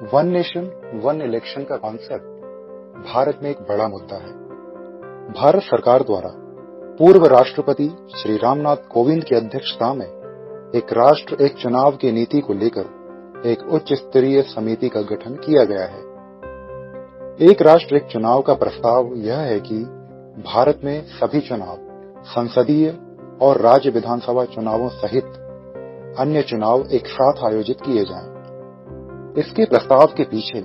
One nation one election का concept Bharat में एक बड़ा मुद्दा है। भारत सरकार द्वारा पूर्व राष्ट्रपति श्री रामनाथ कोविंद की अध्यक्षता में एक राष्ट्र एक चुनाव की नीति को लेकर एक उच्च स्तरीय समिति का गठन किया गया है। एक राष्ट्र एक चुनाव का प्रस्ताव यह है कि भारत में सभी चुनाव संसदीय और राज्य विधानसभा चुनावों सहित अन्य चुनाव एक साथ आयोजित किए जाएं। इसके प्रस्ताव के पीछे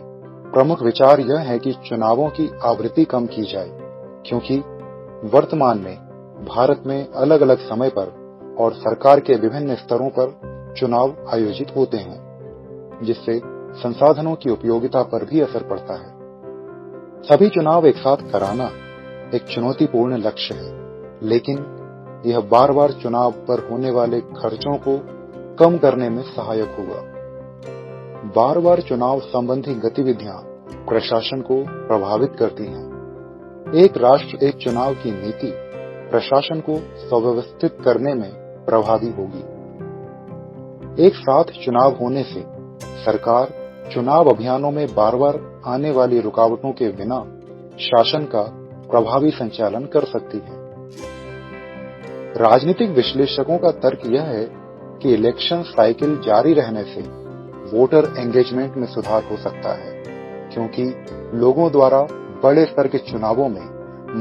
प्रमुख विचार यह है कि चुनावों की आवृत्ति कम की जाए, क्योंकि वर्तमान में भारत में अलग अलग समय पर और सरकार के विभिन्न स्तरों पर चुनाव आयोजित होते हैं, जिससे संसाधनों की उपयोगिता पर भी असर पड़ता है। सभी चुनाव एक साथ कराना एक चुनौतीपूर्ण लक्ष्य है, लेकिन यह बार बार चुनाव पर होने वाले खर्चों को कम करने में सहायक होगा। बार बार चुनाव संबंधी गतिविधियां प्रशासन को प्रभावित करती हैं। एक राष्ट्र एक चुनाव की नीति प्रशासन को सुव्यवस्थित करने में प्रभावी होगी। एक साथ चुनाव होने से सरकार चुनाव अभियानों में बार बार आने वाली रुकावटों के बिना शासन का प्रभावी संचालन कर सकती है। राजनीतिक विश्लेषकों का तर्क यह है कि इलेक्शन साइकिल जारी रहने से वोटर एंगेजमेंट में सुधार हो सकता है, क्योंकि लोगों द्वारा बड़े स्तर के चुनावों में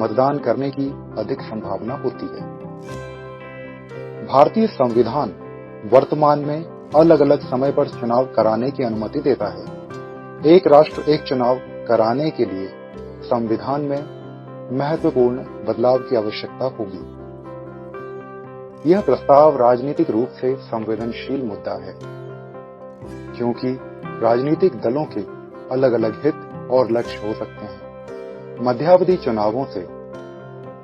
मतदान करने की अधिक संभावना होती है। भारतीय संविधान वर्तमान में अलग अलग समय पर चुनाव कराने की अनुमति देता है। एक राष्ट्र एक चुनाव कराने के लिए संविधान में महत्वपूर्ण बदलाव की आवश्यकता होगी। यह प्रस्ताव राजनीतिक रूप से संवेदनशील मुद्दा है, क्योंकि राजनीतिक दलों के अलग अलग हित और लक्ष्य हो सकते हैं। मध्यावधि चुनावों से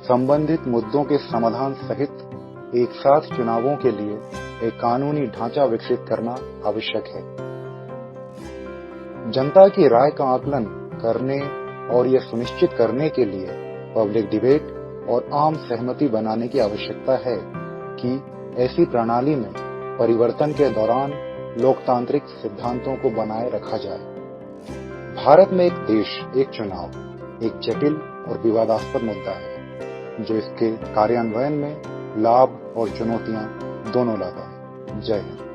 संबंधित मुद्दों के समाधान सहित एक साथ चुनावों के लिए एक कानूनी ढांचा विकसित करना आवश्यक है। जनता की राय का आकलन करने और यह सुनिश्चित करने के लिए पब्लिक डिबेट और आम सहमति बनाने की आवश्यकता है कि ऐसी प्रणाली में परिवर्तन के दौरान लोकतांत्रिक सिद्धांतों को बनाए रखा जाए। भारत में एक देश एक चुनाव एक जटिल और विवादास्पद मुद्दा है, जो इसके कार्यान्वयन में लाभ और चुनौतियां दोनों लाता है। जय हिंद।